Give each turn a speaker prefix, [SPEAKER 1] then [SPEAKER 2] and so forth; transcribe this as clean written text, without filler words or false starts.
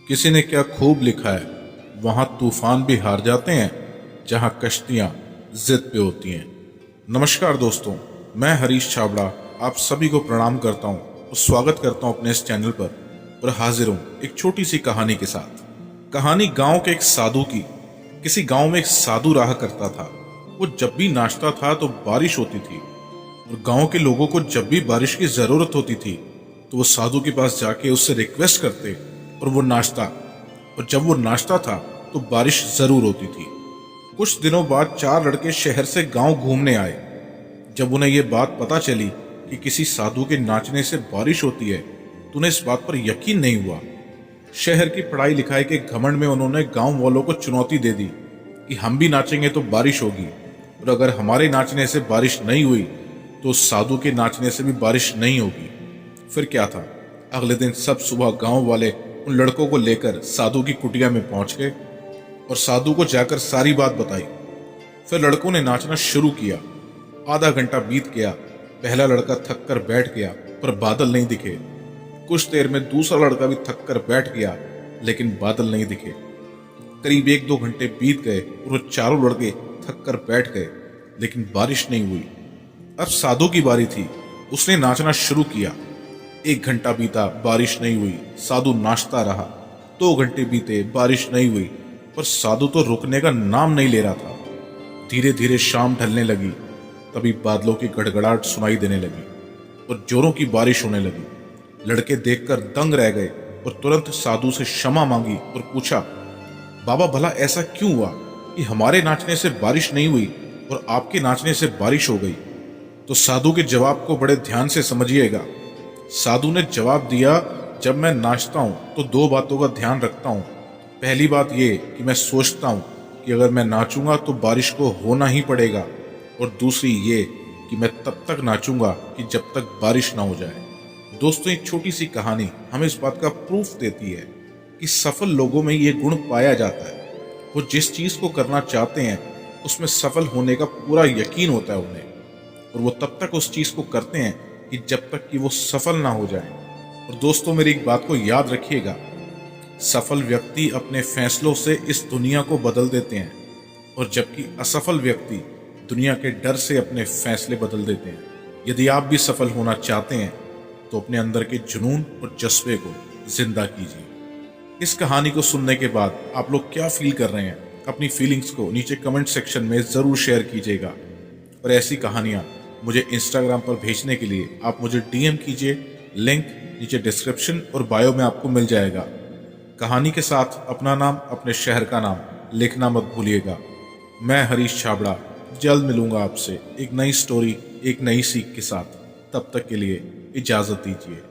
[SPEAKER 1] किसी ने क्या खूब लिखा है, वहां तूफान भी हार जाते हैं जहां कश्तियां जिद पे होती हैं। नमस्कार दोस्तों, मैं हरीश छाबड़ा आप सभी को प्रणाम करता हूं और स्वागत करता हूं अपने इस चैनल पर और हाजिर हूं एक छोटी सी कहानी के साथ। कहानी गांव के एक साधु की। किसी गांव में एक साधु रहा करता था। वो जब भी नाचता था तो बारिश होती थी और गांव के लोगों को जब भी बारिश की जरूरत होती थी तो वो साधु के पास जाके उससे रिक्वेस्ट करते और वो नाचता। और जब वो नाचता था तो बारिश जरूर होती थी। कुछ दिनों बाद 4 लड़के शहर से गांव घूमने आए। जब उन्हें ये बात पता चली कि किसी साधु के नाचने से बारिश होती है तो उन्हें इस बात पर यकीन नहीं हुआ। शहर की पढ़ाई लिखाई के घमंड में उन्होंने गांव वालों को चुनौती दे दी कि हम भी नाचेंगे तो बारिश होगी, और अगर हमारे नाचने से बारिश नहीं हुई तो उस साधु के नाचने से भी बारिश नहीं होगी। फिर क्या था, अगले दिन सब सुबह गांव वाले उन लड़कों को लेकर साधु की कुटिया में पहुंच गए और साधु को जाकर सारी बात बताई। फिर लड़कों ने नाचना शुरू किया। आधा घंटा बीत गया। पहला लड़का थक कर बैठ गया पर बादल नहीं दिखे। कुछ देर में दूसरा लड़का भी थक कर बैठ गया लेकिन बादल नहीं दिखे। करीब 1-2 घंटे बीत गए और वो चारों लड़के थक कर बैठ गए लेकिन बारिश नहीं हुई। अब साधु की बारी थी। उसने नाचना शुरू किया। 1 घंटा बीता, बारिश नहीं हुई। साधु नाचता रहा। 2 घंटे बीते, बारिश नहीं हुई, पर साधु तो रुकने का नाम नहीं ले रहा था। धीरे धीरे शाम ढलने लगी। तभी बादलों की गड़गड़ाहट सुनाई देने लगी और जोरों की बारिश होने लगी। लड़के देखकर दंग रह गए और तुरंत साधु से क्षमा मांगी और पूछा, बाबा भला ऐसा क्यों हुआ कि हमारे नाचने से बारिश नहीं हुई और आपके नाचने से बारिश हो गई? तो साधु के जवाब को बड़े ध्यान से समझिएगा। साधु ने जवाब दिया, जब मैं नाचता हूं तो 2 बातों का ध्यान रखता हूं। पहली बात यह कि मैं सोचता हूं कि अगर मैं नाचूंगा तो बारिश को होना ही पड़ेगा, और दूसरी ये कि मैं तब तक नाचूंगा कि जब तक बारिश ना हो जाए। दोस्तों, एक छोटी सी कहानी हमें इस बात का प्रूफ देती है कि सफल लोगों में ये गुण पाया जाता है। वो जिस चीज को करना चाहते हैं उसमें सफल होने का पूरा यकीन होता है उन्हें, और वो तब तक उस चीज को करते हैं कि जब तक कि वो सफल ना हो जाए। और दोस्तों, मेरी एक बात को याद रखिएगा, सफल व्यक्ति अपने फैसलों से इस दुनिया को बदल देते हैं, और जबकि असफल व्यक्ति दुनिया के डर से अपने फैसले बदल देते हैं। यदि आप भी सफल होना चाहते हैं तो अपने अंदर के जुनून और जज्बे को जिंदा कीजिए। इस कहानी को सुनने के बाद आप लोग क्या फील कर रहे हैं, अपनी फीलिंग्स को नीचे कमेंट सेक्शन में जरूर शेयर कीजिएगा। और ऐसी कहानियां मुझे इंस्टाग्राम पर भेजने के लिए आप मुझे डीएम कीजिए। लिंक नीचे डिस्क्रिप्शन और बायो में आपको मिल जाएगा। कहानी के साथ अपना नाम, अपने शहर का नाम लिखना मत भूलिएगा। मैं हरीश छाबड़ा जल्द मिलूंगा आपसे एक नई स्टोरी, एक नई सीख के साथ। तब तक के लिए इजाजत दीजिए।